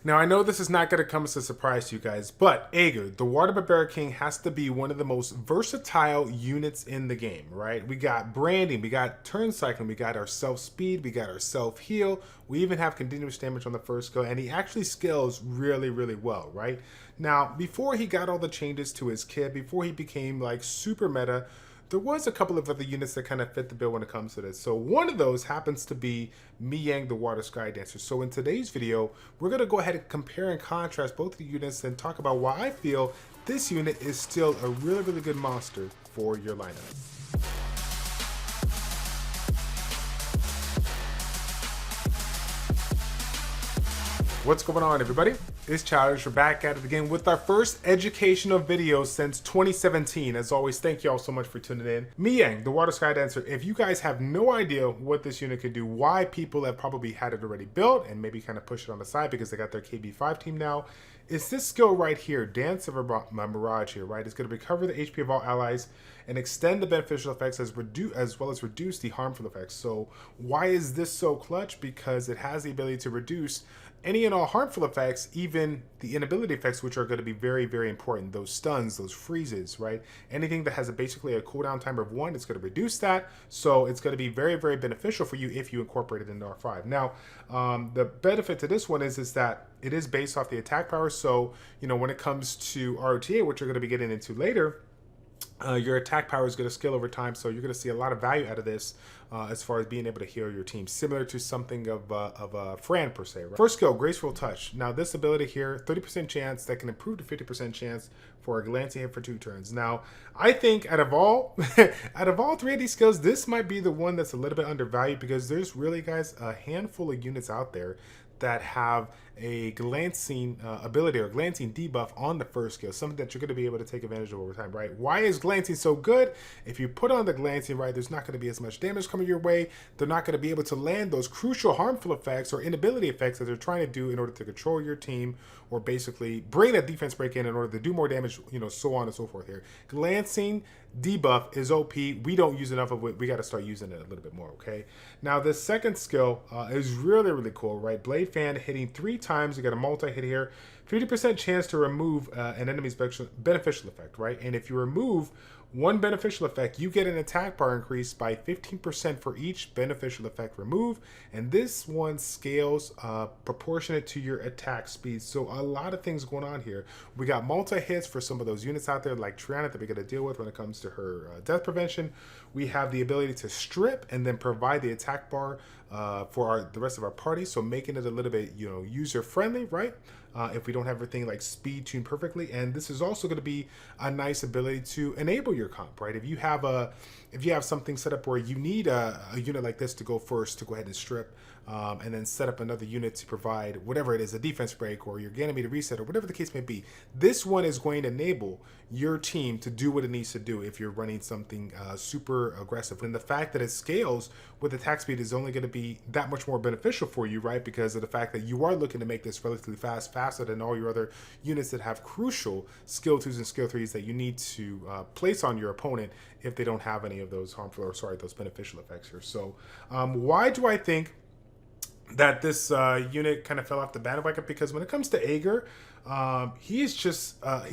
Now, I know this is not going to come as a surprise to you guys, but Aegir, the Water Barbarian King, has to be one of the most versatile units in the game, right? We got branding, we got turn cycling, we got our self-speed, we got our self-heal, we even have continuous damage on the first skill, and he actually scales really, really well, right? Now, before he got all the changes to his kit, before he became like super meta, there was a couple of other units that kind of fit the bill when it comes to this. So one of those happens to be Mihyang, the Water Sky Dancer. So in today's video, we're going to go ahead and compare and contrast both of the units and talk about why I feel this unit is still a really, really good monster for your lineup. What's going on, everybody? It's Childish. We're back at it again with our first educational video since 2017. As always, thank you all so much for tuning in. Mihyang, the Water Sky Dancer. If you guys have no idea what this unit can do, why people have probably had it already built and maybe kind of push it on the side because they got their KB5 team now, it's this skill right here, Dance of Mirage here, right? It's going to recover the HP of all allies and extend the beneficial effects as well as reduce the harmful effects. So why is this so clutch? Because it has the ability to reduce any and all harmful effects, even the inability effects, which are going to be very, very important. Those stuns, those freezes, right? Anything that has basically a cooldown timer of 1, it's going to reduce that. So it's going to be very, very beneficial for you if you incorporate it into R5. Now, the benefit to this one is that it is based off the attack power. So, you know, when it comes to ROTA, which we're going to be getting into later, your attack power is going to scale over time, so you're going to see a lot of value out of this as far as being able to heal your team, similar to something of Fran per se. Right? First skill, Graceful Touch. Now this ability here, 30% chance that can improve to 50% chance for a glancing hit for 2 turns. Now I think out of all out of all 3 of these skills, this might be the one that's a little bit undervalued because there's really, guys, a handful of units out there that have a glancing ability or glancing debuff on the first skill, something that you're going to be able to take advantage of over time, right? Why is glancing so good? If you put on the glancing, right, there's not going to be as much damage coming your way. They're not going to be able to land those crucial harmful effects or inability effects that they're trying to do in order to control your team or basically bring that defense break in order to do more damage, you know, so on and so forth here. Glancing debuff is OP. We don't use enough of it. We got to start using it a little bit more, okay? Now, this second skill is really, really cool, right? Blade Fan hitting 3 times. You got a multi-hit here. 50% chance to remove an enemy's beneficial effect, right? And if you remove one beneficial effect, you get an attack bar increase by 15% for each beneficial effect removed. And this one scales proportionate to your attack speed. So a lot of things going on here. We got multi-hits for some of those units out there like Triana that we got to deal with when it comes to her death prevention. We have the ability to strip and then provide the attack bar for the rest of our party. So making it a little bit, you know, user-friendly, right? If we don't have everything like speed tuned perfectly. And this is also going to be a nice ability to enable your comp, right? If you have something set up where you need a unit like this to go first, to go ahead and strip, and then set up another unit to provide whatever it is, a defense break or your Ganymede reset or whatever the case may be, this one is going to enable your team to do what it needs to do if you're running something super aggressive. And the fact that it scales with attack speed is only going to be that much more beneficial for you, right? Because of the fact that you are looking to make this relatively fast, faster than all your other units that have crucial skill 2s and skill 3s that you need to place on your opponent if they don't have any of those harmful, or sorry, those beneficial effects here. So why do I think that this unit kind of fell off the bandwagon? Because when it comes to Aegir, he's just I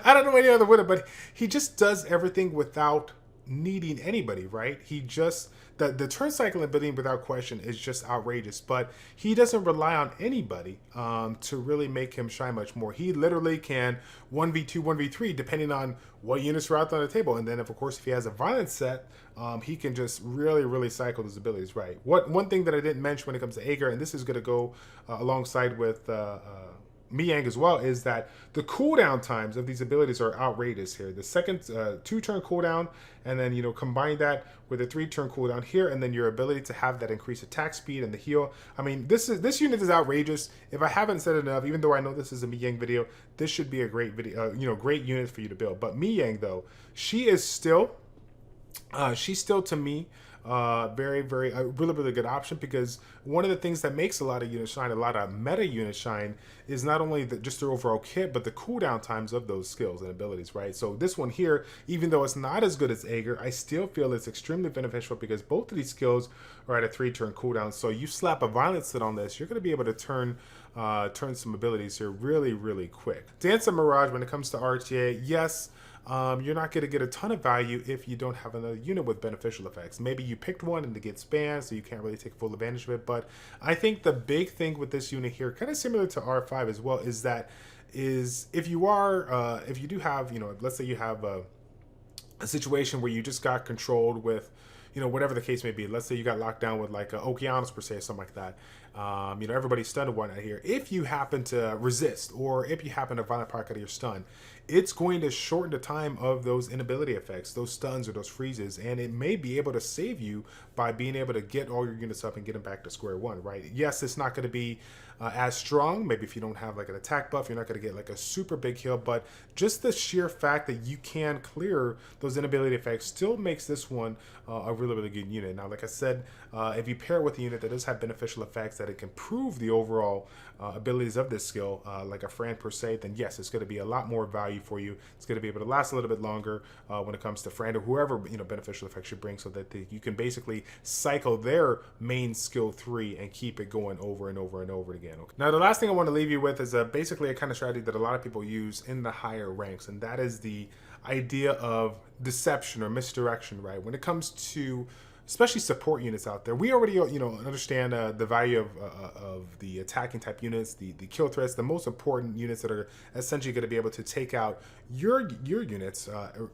don't know any other way, but he just does everything without needing anybody, right? He just the turn cycle ability without question is just outrageous, but he doesn't rely on anybody to really make him shine much more. He literally can 1v2, 1v3 depending on what units are out there on the table, and then of course if he has a violence set, he can just really, really cycle his abilities, right? One thing that I didn't mention when it comes to Aegir, and this is going to go alongside with Mihyang as well, is that the cooldown times of these abilities are outrageous here. The second 2-turn cooldown, and then, you know, combine that with a 3-turn cooldown here, and then your ability to have that increased attack speed and the heal. I mean, this unit is outrageous. If I haven't said enough, even though I know this is a Mihyang video, this should be a great video, you know, great unit for you to build. But Mihyang, though, she's still to me very a really good option, because one of the things that makes a lot of units shine, a lot of meta units shine, is not only just their overall kit, but the cooldown times of those skills and abilities, right? So this one here, even though it's not as good as Aegir, I still feel it's extremely beneficial because both of these skills are at a 3-turn cooldown. So you slap a violent sit on this, you're going to be able to turn some abilities here really quick. Dance of Mirage, when it comes to RTA, yes, you're not going to get a ton of value if you don't have another unit with beneficial effects. Maybe you picked one and it gets banned, so you can't really take full advantage of it. But I think the big thing with this unit here, kind of similar to R5 as well, is that if you do have, let's say you have a situation where you just got controlled with, whatever the case may be. Let's say you got locked down with like Okeanos per se, or something like that. Everybody's stunned and whatnot here. If you happen to resist, or if you happen to violent proc out of your stun, it's going to shorten the time of those inability effects, those stuns or those freezes, and it may be able to save you by being able to get all your units up and get them back to square one, right? Yes, it's not going to be as strong. Maybe if you don't have like an attack buff, you're not going to get like a super big heal, but just the sheer fact that you can clear those inability effects still makes this one a really good unit. Now, like I said, if you pair it with a unit that does have beneficial effects, that it can improve the overall abilities of this skill, like a Fran per se, then yes, it's going to be a lot more value for you. It's going to be able to last a little bit longer when it comes to Fran or whoever beneficial effects you bring, so that you can basically cycle their main skill 3 and keep it going over and over and over again. Okay. Now, the last thing I want to leave you with is basically a kind of strategy that a lot of people use in the higher ranks, and that is the idea of deception or misdirection, right? When it comes to especially support units out there, we already understand the value of the attacking type units, the kill threats, the most important units that are essentially going to be able to take out your units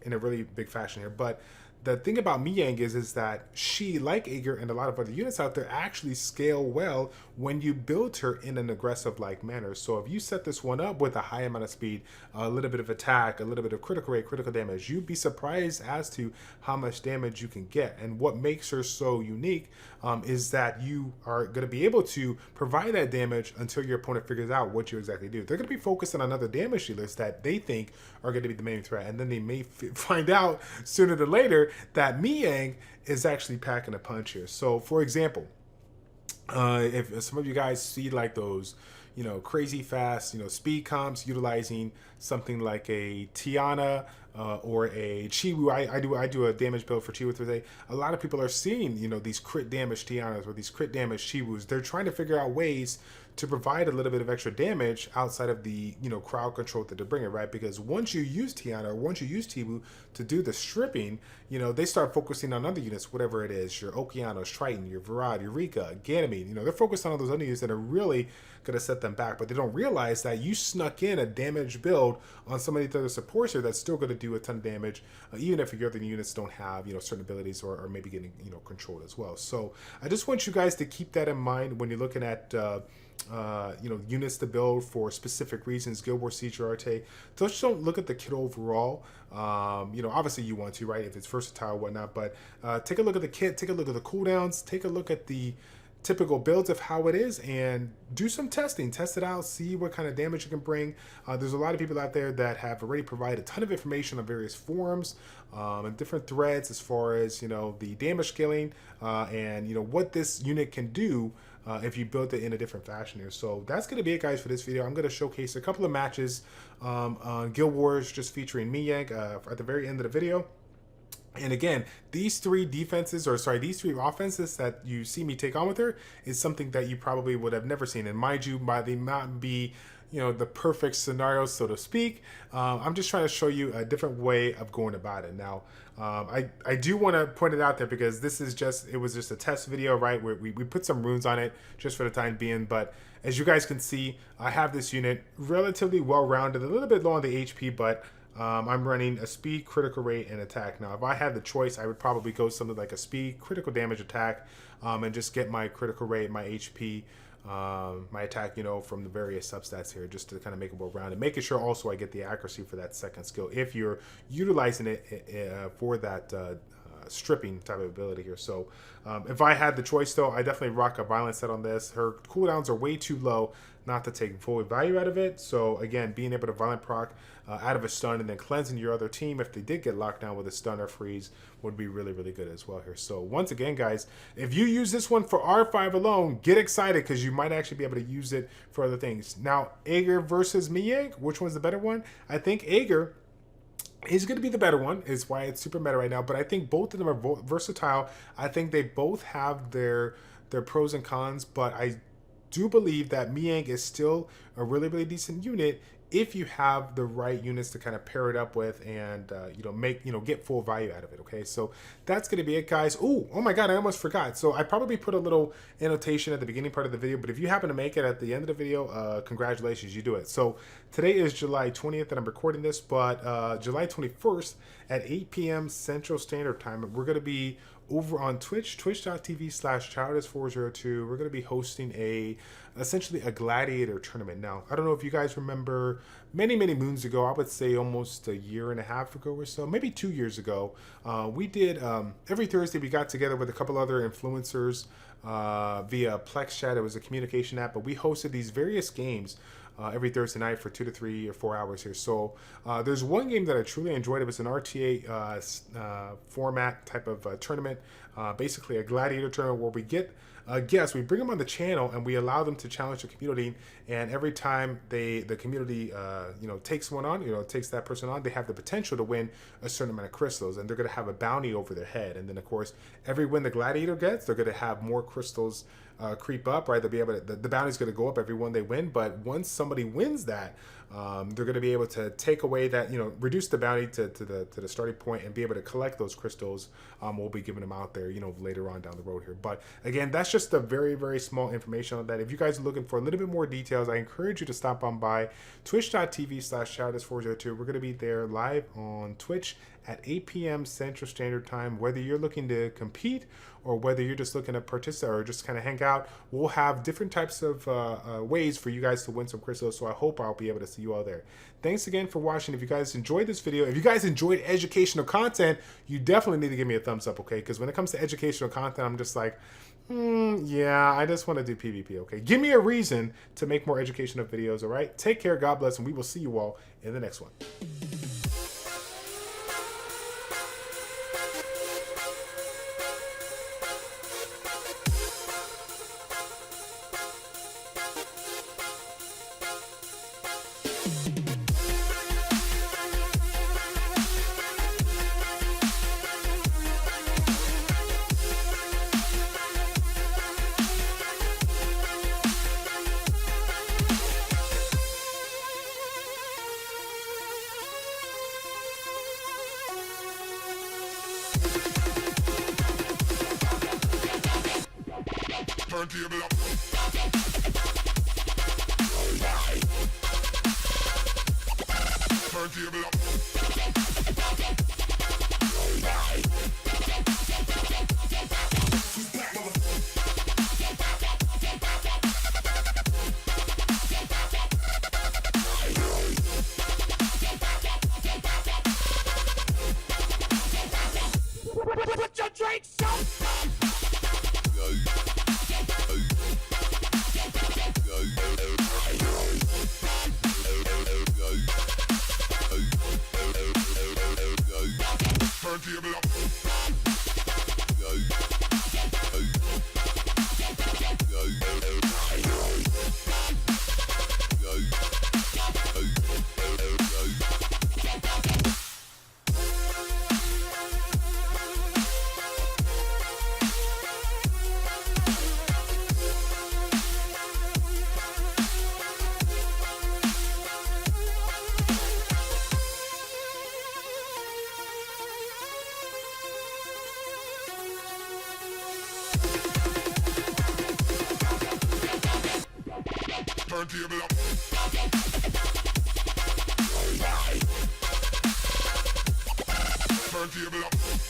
in a really big fashion here. But the thing about Mihyang is that she, like Aegir and a lot of other units out there, actually scale well when you build her in an aggressive like manner. So if you set this one up with a high amount of speed, a little bit of attack, a little bit of critical rate, critical damage, you'd be surprised as to how much damage you can get. And what makes her so unique is that you are going to be able to provide that damage until your opponent figures out what you exactly do. They're going to be focusing on other damage dealers that they think are going to be the main threat, and then they may find out sooner than later that Mihyang is actually packing a punch here. So, for example, if some of you guys see like those, crazy fast, speed comps utilizing something like a Tiana or a Chiwu. I do a damage build for Chiwu today. A lot of people are seeing, these crit damage Tianas or these crit damage Chiwus. They're trying to figure out ways to provide a little bit of extra damage outside of the crowd control that they're bringing, right? Because once you use Tiana or once you use Chiwu to do the stripping, they start focusing on other units, whatever it is, your Okeanos, Triton, your Virad, Eureka, Ganymede. They're focused on all those other units that are really going to set them back, but they don't realize that you snuck in a damage build on some of these other supports here that's still going to do a ton of damage, even if your other units don't have certain abilities or maybe getting controlled as well. So I just want you guys to keep that in mind when you're looking at units to build for specific reasons, Guild Wars Siege or Arte. Just don't look at the kit overall. Obviously you want to, right, if it's versatile or whatnot, but take a look at the kit, take a look at the cooldowns, take a look at the typical builds of how it is, and do some testing. Test it out, see what kind of damage you can bring. There's a lot of people out there that have already provided a ton of information on various forums and different threads as far as the damage scaling and what this unit can do if you build it in a different fashion here. So that's going to be it, guys, for this video. I'm going to showcase a couple of matches on Guild Wars just featuring Mihyang at the very end of the video. And again, these three offenses that you see me take on with her is something that you probably would have never seen. And mind you, they might be, the perfect scenario, so to speak. I'm just trying to show you a different way of going about it. Now, I do want to point it out there because it was just a test video, right? Where we put some runes on it just for the time being. But as you guys can see, I have this unit relatively well-rounded, a little bit low on the HP, but I'm running a speed, critical rate, and attack. Now, if I had the choice, I would probably go something like a speed, critical damage, attack, and just get my critical rate, my HP, my attack, from the various substats here, just to kind of make it well-rounded. Making sure also I get the accuracy for that second skill if you're utilizing it for that stripping type of ability here. So if I had the choice though, I definitely rock a violent set on this. Her cooldowns are way too low not to take full value out of it. So again, being able to violent proc out of a stun and then cleansing your other team if they did get locked down with a stun or freeze would be really, really good as well here. So once again, guys, if you use this one for R5 alone, get excited because you might actually be able to use it for other things. Now, Aegir versus Mihyang, which one's the better one? I think Aegir is going to be the better one. Is why it's super meta right now. But I think both of them are versatile. I think they both have their pros and cons, but I do believe that Mihyang is still a really, really decent unit if you have the right units to kind of pair it up with and get full value out of it. Okay, so that's going to be it, guys. Oh my god, I almost forgot. So I probably put a little annotation at the beginning part of the video, but if you happen to make it at the end of the video, congratulations, you do it. So today is July 20th that I'm recording this, but July 21st at 8 p.m. Central Standard Time, we're going to be over on Twitch, twitch.tv/childish402. We're going to be hosting essentially a gladiator tournament. Now, I don't know if you guys remember many moons ago, I would say almost a year and a half ago or so, maybe 2 years ago, we did, every Thursday we got together with a couple other influencers via Plex Chat. It was a communication app, but we hosted these various games every Thursday night for 2 to 3 or 4 hours here. So there's one game that I truly enjoyed. It was an RTA format type of tournament, basically a gladiator tournament where we get guests, we bring them on the channel and we allow them to challenge the community. And every time the community takes one on, takes that person on, they have the potential to win a certain amount of crystals, and they're going to have a bounty over their head. And then of course, every win the gladiator gets, they're going to have more crystals creep up, right? They'll be able to, the bounty's going to go up every one they win. But once somebody wins that, they're going to be able to take away that, reduce the bounty to the starting point and be able to collect those crystals. We'll be giving them out there, later on down the road here. But again, that's just a very, very small information on that. If you guys are looking for a little bit more details, I encourage you to stop on by twitch.tv/childish402. We're going to be there live on Twitch at 8 p.m. Central Standard Time. Whether you're looking to compete or whether you're just looking to participate or just kind of hang out, we'll have different types of ways for you guys to win some crystals. So I hope I'll be able to see you all there. Thanks again for watching. If you guys enjoyed this video, if you guys enjoyed educational content, you definitely need to give me a thumbs up, okay? Because when it comes to educational content, I'm just like, yeah, I just want to do PvP, okay? Give me a reason to make more educational videos, all right? Take care, God bless, and we will see you all in the next one. Turntable up. Turntable up. Put your drinks up. Turntable up. Turntable up. Turntable up.